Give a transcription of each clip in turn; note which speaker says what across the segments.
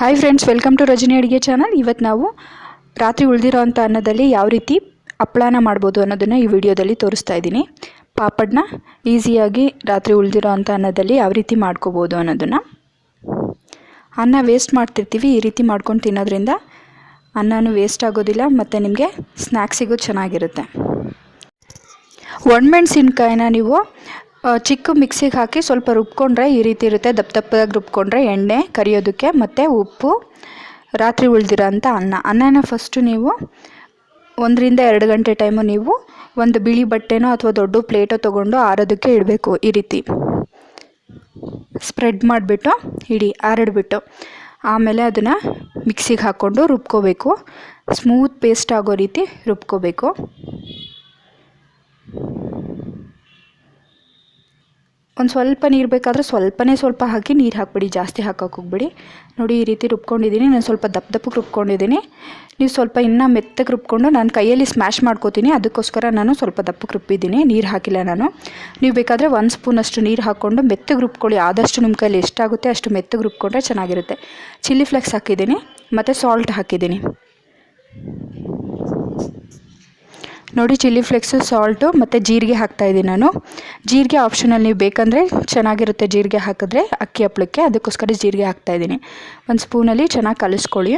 Speaker 1: Hi friends, welcome to Rajani ಅಡುಗೆ channel. ಇವತ್ತು ನಾವು ರಾತ್ರಿ ಉಳಿದಿರೋವಂಥ ಅನ್ನದಲ್ಲಿ ಯಾವ ರೀತಿ ಹಪ್ಪಳನ ಮಾಡ್ಬೋದು ಅನ್ನೋದನ್ನು ಈ ವಿಡಿಯೋದಲ್ಲಿ ತೋರಿಸ್ತಾ ಇದ್ದೀನಿ. ಪಾಪಡ್ನ ಈಸಿಯಾಗಿ ರಾತ್ರಿ ಉಳಿದಿರೋವಂಥ ಅನ್ನದಲ್ಲಿ ಯಾವ ರೀತಿ ಮಾಡ್ಕೋಬೋದು ಅನ್ನೋದನ್ನು. ಅನ್ನ ವೇಸ್ಟ್ ಮಾಡ್ತಿರ್ತೀವಿ, ಈ ರೀತಿ ಮಾಡ್ಕೊಂಡು ತಿನ್ನೋದ್ರಿಂದ ಅನ್ನನೂ ವೇಸ್ಟ್ ಆಗೋದಿಲ್ಲ ಮತ್ತು ನಿಮಗೆ ಸ್ನ್ಯಾಕ್ಸಿಗೂ ಚೆನ್ನಾಗಿರುತ್ತೆ. ಒಣಮೆಣಸಿನ್ಕಾಯಿನ ನೀವು ಚಿಕ್ಕ ಮಿಕ್ಸಿಗೆ ಹಾಕಿ ಸ್ವಲ್ಪ ರುಬ್ಕೊಂಡ್ರೆ ಈ ರೀತಿ ಇರುತ್ತೆ. ದಪ್ಪ ದಪ್ಪದಾಗಿ ರುಬ್ಕೊಂಡ್ರೆ ಎಣ್ಣೆ ಕರಿಯೋದಕ್ಕೆ ಮತ್ತು ಉಪ್ಪು, ರಾತ್ರಿ ಉಳಿದಿರೋ ಅಂಥ ಅನ್ನನ ಫಸ್ಟು ನೀವು 1-2 ಗಂಟೆ ಟೈಮು ನೀವು ಒಂದು ಬಿಳಿ ಬಟ್ಟೆನೋ ಅಥವಾ ದೊಡ್ಡ ಪ್ಲೇಟೋ ತೊಗೊಂಡು ಆರೋದಕ್ಕೆ ಇಡಬೇಕು. ಈ ರೀತಿ ಸ್ಪ್ರೆಡ್ ಮಾಡಿಬಿಟ್ಟು ಇಡಿ, ಆರಿಡ್ಬಿಟ್ಟು ಆಮೇಲೆ ಅದನ್ನು ಮಿಕ್ಸಿಗೆ ಹಾಕ್ಕೊಂಡು ರುಬ್ಕೋಬೇಕು. ಸ್ಮೂತ್ ಪೇಸ್ಟ್ ಆಗೋ ರೀತಿ ರುಬ್ಕೋಬೇಕು. ಒಂದು ಸ್ವಲ್ಪ ನೀರು ಬೇಕಾದರೆ ಸ್ವಲ್ಪ ಹಾಕಿ, ನೀರು ಹಾಕ್ಬಿಡಿ, ಜಾಸ್ತಿ ಹಾಕೋಕೆ ಹೋಗ್ಬಿಡಿ. ನೋಡಿ, ಈ ರೀತಿ ರುಬ್ಕೊಂಡಿದ್ದೀನಿ. ನಾನು ಸ್ವಲ್ಪ ದಪ್ಪಕ್ಕೆ ರುಬ್ಕೊಂಡಿದ್ದೀನಿ. ನೀವು ಸ್ವಲ್ಪ ಇನ್ನೂ ಮೆತ್ತಗೆ ರುಬ್ಕೊಂಡು, ನಾನು ಕೈಯಲ್ಲಿ ಸ್ಮ್ಯಾಶ್ ಮಾಡ್ಕೋತೀನಿ, ಅದಕ್ಕೋಸ್ಕರ ನಾನು ಸ್ವಲ್ಪ ದಪ್ಪಕ್ಕೆ ರುಬ್ಬಿದ್ದೀನಿ, ನೀರು ಹಾಕಿಲ್ಲ ನಾನು. ನೀವು ಬೇಕಾದರೆ 1 ಸ್ಪೂನಷ್ಟು ನೀರು ಹಾಕ್ಕೊಂಡು ಮೆತ್ತಗೆ ರುಬ್ಕೊಳ್ಳಿ. ಆದಷ್ಟು ನಿಮ್ಮ ಕೈಯಲ್ಲಿ ಎಷ್ಟಾಗುತ್ತೆ ಅಷ್ಟು ಮೆತ್ತಗೆ ರುಬ್ಕೊಂಡ್ರೆ ಚೆನ್ನಾಗಿರುತ್ತೆ. ಚಿಲ್ಲಿ ಫ್ಲೇಕ್ಸ್ ಹಾಕಿದ್ದೀನಿ ಮತ್ತು ಸಾಲ್ಟ್ ಹಾಕಿದ್ದೀನಿ. ನೋಡಿ, ಚಿಲ್ಲಿ ಫ್ಲೇಕ್ಸು, ಸಾಲ್ಟು ಮತ್ತು ಜೀರಿಗೆ ಹಾಕ್ತಾಯಿದ್ದೀನಿ ನಾನು. ಜೀರಿಗೆ ಆಪ್ಷನಲ್, ನೀವು ಬೇಕಂದರೆ ಚೆನ್ನಾಗಿರುತ್ತೆ ಜೀರಿಗೆ ಹಾಕಿದ್ರೆ ಅಕ್ಕಿ ಹಪ್ಪಳಕ್ಕೆ, ಅದಕ್ಕೋಸ್ಕರ ಜೀರಿಗೆ ಹಾಕ್ತಾಯಿದ್ದೀನಿ. 1 ಸ್ಪೂನಲ್ಲಿ ಚೆನ್ನಾಗಿ ಕಲಿಸ್ಕೊಳ್ಳಿ.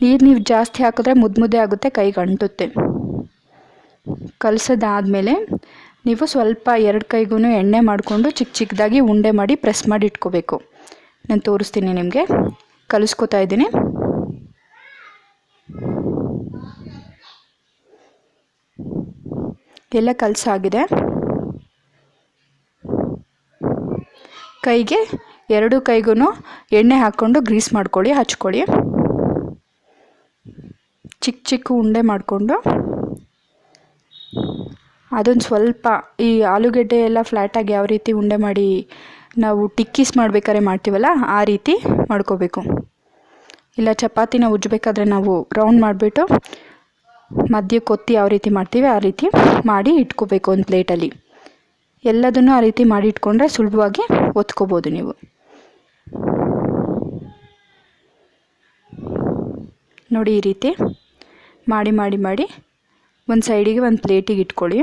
Speaker 1: ನೀರು ನೀವು ಜಾಸ್ತಿ ಹಾಕಿದ್ರೆ ಮುದ್ದೆ ಆಗುತ್ತೆ, ಕೈಗೆ ಅಂಟುತ್ತೆ. ಕಲಸೋದಾದಮೇಲೆ ನೀವು ಸ್ವಲ್ಪ 2 ಕೈಗೂ ಎಣ್ಣೆ ಮಾಡಿಕೊಂಡು ಚಿಕ್ಕದಾಗಿ ಉಂಡೆ ಮಾಡಿ ಪ್ರೆಸ್ ಮಾಡಿ ಇಟ್ಕೋಬೇಕು. ನಾನು ತೋರಿಸ್ತೀನಿ ನಿಮಗೆ. ಕಲಿಸ್ಕೊತಾ ಇದ್ದೀನಿ. ಎಲ್ಲ ಕಲಸಾಗಿದೆ. ಕೈಗೆ 2 ಕೈಗೂ ಎಣ್ಣೆ ಹಾಕ್ಕೊಂಡು ಗ್ರೀಸ್ ಮಾಡ್ಕೊಳ್ಳಿ, ಹಚ್ಕೊಳ್ಳಿ. ಚಿಕ್ಕ ಉಂಡೆ ಮಾಡಿಕೊಂಡು ಅದೊಂದು ಸ್ವಲ್ಪ ಈ ಆಲೂಗೆಡ್ಡೆ ಎಲ್ಲ ಫ್ಲ್ಯಾಟಾಗಿ ಯಾವ ರೀತಿ ಉಂಡೆ ಮಾಡಿ ನಾವು ಟಿಕ್ಕೀಸ್ ಮಾಡ್ಬೇಕಾದ್ರೆ ಮಾಡ್ತೀವಲ್ಲ, ಆ ರೀತಿ ಮಾಡ್ಕೋಬೇಕು. ಇಲ್ಲ ಚಪಾತಿನ ಉಜ್ಜಬೇಕಾದ್ರೆ ನಾವು ರೌಂಡ್ ಮಾಡಿಬಿಟ್ಟು ಮಧ್ಯ ಕೊತ್ತಿ ಯಾವ ರೀತಿ ಮಾಡ್ತೀವಿ ಆ ರೀತಿ ಮಾಡಿ ಇಟ್ಕೋಬೇಕು ಒಂದು ಪ್ಲೇಟಲ್ಲಿ. ಎಲ್ಲದನ್ನು ಆ ರೀತಿ ಮಾಡಿ ಇಟ್ಕೊಂಡ್ರೆ ಸುಲಭವಾಗಿ ಒತ್ಕೋಬೋದು ನೀವು. ನೋಡಿ, ಈ ರೀತಿ ಮಾಡಿ ಒಂದು ಸೈಡಿಗೆ ಒಂದು ಪ್ಲೇಟಿಗೆ ಇಟ್ಕೊಳ್ಳಿ.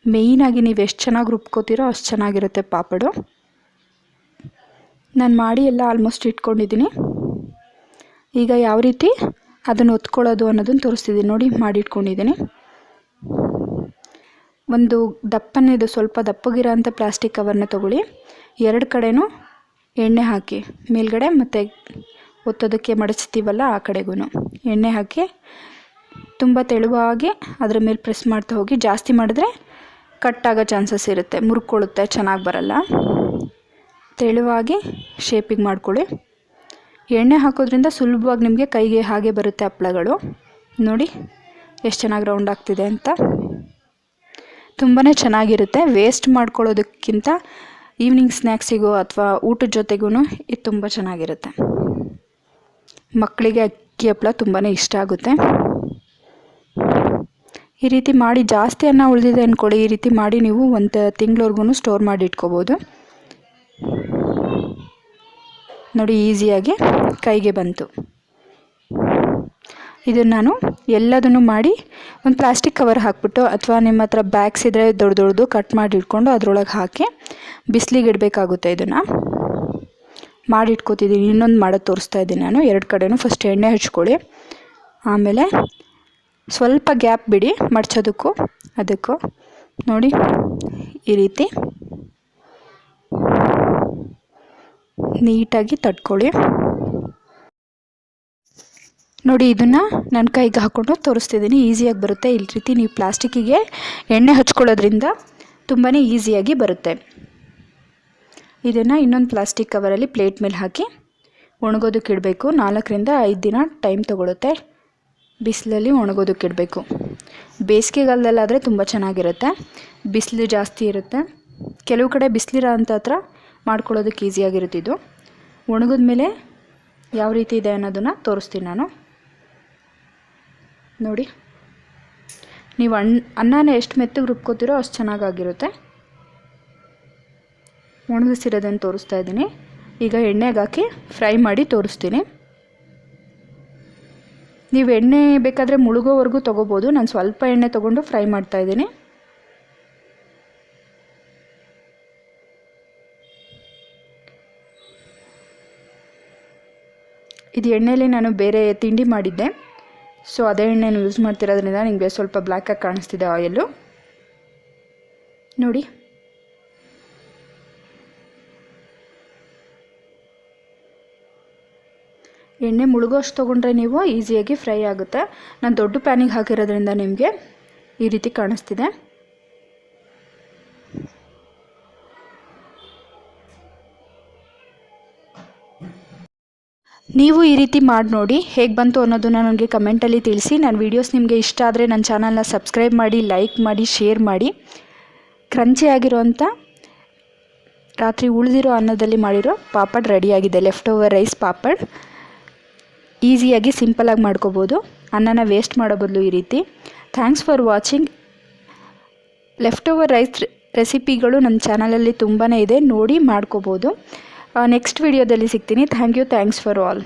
Speaker 1: ಮೇಯ್ನಾಗಿ ನೀವು ಎಷ್ಟು ಚೆನ್ನಾಗಿ ರುಬ್ಕೋತೀರೋ ಅಷ್ಟು ಚೆನ್ನಾಗಿರುತ್ತೆ ಪಾಪಡು. ನಾನು ಮಾಡಿ ಎಲ್ಲ ಆಲ್ಮೋಸ್ಟ್ ಇಟ್ಕೊಂಡಿದ್ದೀನಿ. ಈಗ ಯಾವ ರೀತಿ ಅದನ್ನು ಒತ್ಕೊಳ್ಳೋದು ಅನ್ನೋದನ್ನು ತೋರಿಸ್ತಿದ್ದೀನಿ. ನೋಡಿ, ಮಾಡಿ ಇಟ್ಕೊಂಡಿದ್ದೀನಿ. ಒಂದು ದಪ್ಪನೇದು ಸ್ವಲ್ಪ ದಪ್ಪಗಿರೋ ಅಂಥ ಪ್ಲಾಸ್ಟಿಕ್ ಕವರ್ನ ತೊಗೊಳ್ಳಿ. 2 ಕಡೆನೂ ಎಣ್ಣೆ ಹಾಕಿ, ಮೇಲ್ಗಡೆ ಮತ್ತು ಒತ್ತೋದಕ್ಕೆ ಮಡಚ್ತೀವಲ್ಲ ಆ ಕಡೆಗೂ ಎಣ್ಣೆ ಹಾಕಿ ತುಂಬ ತೆಳುವಾಗಿ ಅದರ ಮೇಲೆ ಪ್ರೆಸ್ ಮಾಡ್ತಾ ಹೋಗಿ. ಜಾಸ್ತಿ ಮಾಡಿದ್ರೆ ಕಟ್ಟಾಗೋ ಚಾನ್ಸಸ್ ಇರುತ್ತೆ, ಮುರ್ಕೊಳ್ಳುತ್ತೆ, ಚೆನ್ನಾಗಿ ಬರಲ್ಲ. ತೆಳುವಾಗಿ ಶೇಪಿಗೆ ಮಾಡ್ಕೊಳ್ಳಿ. ಎಣ್ಣೆ ಹಾಕೋದ್ರಿಂದ ಸುಲಭವಾಗಿ ನಿಮಗೆ ಕೈಗೆ ಹಾಗೆ ಬರುತ್ತೆ ಹಪ್ಪಳಗಳು. ನೋಡಿ ಎಷ್ಟು ಚೆನ್ನಾಗಿ ರೌಂಡ್ ಆಗ್ತಿದೆ ಅಂತ. ತುಂಬಾ ಚೆನ್ನಾಗಿರುತ್ತೆ. ವೇಸ್ಟ್ ಮಾಡ್ಕೊಳ್ಳೋದಕ್ಕಿಂತ ಈವ್ನಿಂಗ್ ಸ್ನ್ಯಾಕ್ಸಿಗೂ ಅಥವಾ ಊಟದ ಜೊತೆಗೂ ಇದು ತುಂಬ ಚೆನ್ನಾಗಿರುತ್ತೆ. ಮಕ್ಕಳಿಗೆ ಅಕ್ಕಿ ಹಪ್ಪಳ ತುಂಬಾ ಇಷ್ಟ ಆಗುತ್ತೆ. ಈ ರೀತಿ ಮಾಡಿ, ಜಾಸ್ತಿ ಅನ್ನ ಉಳಿದಿದೆ ಅಂದ್ಕೊಳ್ಳಿ, ಈ ರೀತಿ ಮಾಡಿ ನೀವು 1 ತಿಂಗಳವರೆಗೂ ಸ್ಟೋರ್ ಮಾಡಿ ಇಟ್ಕೋಬೋದು. ನೋಡಿ, ಈಸಿಯಾಗಿ ಕೈಗೆ ಬಂತು. ಇದನ್ನು ನಾನು ಎಲ್ಲದನ್ನು ಮಾಡಿ ಒಂದು ಪ್ಲಾಸ್ಟಿಕ್ ಕವರ್ ಹಾಕ್ಬಿಟ್ಟು, ಅಥವಾ ನಿಮ್ಮ ಹತ್ರ ಬ್ಯಾಗ್ಸ್ ಇದ್ದರೆ ದೊಡ್ಡದು ಕಟ್ ಮಾಡಿ ಇಟ್ಕೊಂಡು ಅದರೊಳಗೆ ಹಾಕಿ ಬಿಸಿಲಿಗೆ ಇಡಬೇಕಾಗುತ್ತೆ. ಇದನ್ನು ಮಾಡಿ ಇಟ್ಕೋತಿದ್ದೀನಿ. ಇನ್ನೊಂದು ಮಾಡೋದು ತೋರಿಸ್ತಾ ಇದ್ದೀನಿ ನಾನು. 2 ಕಡೆನೂ ಫಸ್ಟ್ ಎಣ್ಣೆ ಹಚ್ಕೊಳ್ಳಿ, ಆಮೇಲೆ ಸ್ವಲ್ಪ ಗ್ಯಾಪ್ ಬಿಡಿ ಮಡ್ಚೋದಕ್ಕೂ ಅದಕ್ಕೂ. ನೋಡಿ, ಈ ರೀತಿ ನೀಟಾಗಿ ತಟ್ಕೊಳ್ಳಿ. ನೋಡಿ, ಇದನ್ನು ನಾನು ಕೈಗೆ ಹಾಕ್ಕೊಂಡು ತೋರಿಸ್ತಿದ್ದೀನಿ. ಈಸಿಯಾಗಿ ಬರುತ್ತೆ. ಈ ರೀತಿ ನೀವು ಪ್ಲಾಸ್ಟಿಕ್ಕಿಗೆ ಎಣ್ಣೆ ಹಚ್ಕೊಳ್ಳೋದ್ರಿಂದ ತುಂಬಾ ಈಸಿಯಾಗಿ ಬರುತ್ತೆ. ಇದನ್ನು ಇನ್ನೊಂದು ಪ್ಲಾಸ್ಟಿಕ್ ಕವರಲ್ಲಿ ಪ್ಲೇಟ್ ಮೇಲೆ ಹಾಕಿ ಒಣಗೋದಕ್ಕೆ ಇಡಬೇಕು. 4-5 ದಿನ ಟೈಮ್ ತೊಗೊಳುತ್ತೆ. ಬಿಸಿಲಲ್ಲಿ ಒಣಗೋದಕ್ಕೆ ಇಡಬೇಕು. ಬೇಸಿಗೆಗಾಲದಲ್ಲಾದರೆ ತುಂಬ ಚೆನ್ನಾಗಿರುತ್ತೆ. ಬಿಸಿಲು ಜಾಸ್ತಿ ಇರುತ್ತೆ. ಕೆಲವು ಕಡೆ ಬಿಸಿಲಿರೋ ಅಂಥ ಹತ್ರ ಮಾಡ್ಕೊಳ್ಳೋದಕ್ಕೆ ಈಸಿಯಾಗಿರುತ್ತೆ. ಇದು ಒಣಗಿದ ಮೇಲೆ ಯಾವ ರೀತಿ ಇದೆ ಅನ್ನೋದನ್ನು ತೋರಿಸ್ತೀನಿ ನಾನು. ನೋಡಿ, ನೀವು ಅನ್ನನ ಎಷ್ಟು ಮೆತ್ತಗೆ ರುಬ್ಕೋತೀರೋ ಅಷ್ಟು ಚೆನ್ನಾಗಿರುತ್ತೆ. ಒಣಗಿಸಿರೋದನ್ನು ತೋರಿಸ್ತಾ ಇದ್ದೀನಿ. ಈಗ ಎಣ್ಣೆಗೆ ಹಾಕಿ ಫ್ರೈ ಮಾಡಿ ತೋರಿಸ್ತೀನಿ. ನೀವು ಎಣ್ಣೆ ಬೇಕಾದರೆ ಮುಳುಗೋವರೆಗೂ ತೊಗೋಬೋದು. ನಾನು ಸ್ವಲ್ಪ ಎಣ್ಣೆ ತೊಗೊಂಡು ಫ್ರೈ ಮಾಡ್ತಾಯಿದ್ದೀನಿ. ಇದು ಎಣ್ಣೆಯಲ್ಲಿ ನಾನು ಬೇರೆ ತಿಂಡಿ ಮಾಡಿದ್ದೆ, ಸೊ ಅದೇ ಎಣ್ಣೆನ ಯೂಸ್ ಮಾಡ್ತಿರೋದ್ರಿಂದ ನಿಮಗೆ ಸ್ವಲ್ಪ ಬ್ಲ್ಯಾಕಾಗಿ ಕಾಣಿಸ್ತಿದೆ ಆಯಿಲು ನೋಡಿ. ಎಣ್ಣೆ ಮುಳುಗೋಷ್ಟು ತೊಗೊಂಡ್ರೆ ನೀವು ಈಸಿಯಾಗಿ ಫ್ರೈ ಆಗುತ್ತೆ. ನಾನು ದೊಡ್ಡ ಪ್ಯಾನಿಗೆ ಹಾಕಿರೋದ್ರಿಂದ ನಿಮಗೆ ಈ ರೀತಿ ಕಾಣಿಸ್ತಿದೆ. ನೀವು ಈ ರೀತಿ ಮಾಡಿ ನೋಡಿ, ಹೇಗೆ ಬಂತು ಅನ್ನೋದನ್ನು ನನಗೆ ಕಮೆಂಟಲ್ಲಿ ತಿಳಿಸಿ. ನನ್ನ ವೀಡಿಯೋಸ್ ನಿಮಗೆ ಇಷ್ಟ ಆದರೆ ನನ್ನ ಚಾನಲ್ನ ಸಬ್ಸ್ಕ್ರೈಬ್ ಮಾಡಿ, ಲೈಕ್ ಮಾಡಿ, ಶೇರ್ ಮಾಡಿ. ಕ್ರಂಚಿ ಆಗಿರೋಂಥ ರಾತ್ರಿ ಉಳಿದಿರೋ ಅನ್ನದಲ್ಲಿ ಮಾಡಿರೋ ಪಾಪಡ್ ರೆಡಿಯಾಗಿದೆ. ಲೆಫ್ಟ್ ಓವರ್ ರೈಸ್ ಪಾಪಡ್ ಈಸಿಯಾಗಿ ಸಿಂಪಲಾಗಿ ಮಾಡ್ಕೋಬೋದು, ಅನ್ನನ ವೇಸ್ಟ್ ಮಾಡೋ ಬದಲು ಈ ರೀತಿ. Thanks for watching. Left over rice ರೆಸಿಪಿಗಳು ನನ್ನ ಚಾನಲಲ್ಲಿ ತುಂಬಾ ಇದೆ, ನೋಡಿ ಮಾಡ್ಕೋಬೋದು. ನೆಕ್ಸ್ಟ್ ವಿಡಿಯೋದಲ್ಲಿ ಸಿಗ್ತೀನಿ. Thank you. Thanks for all.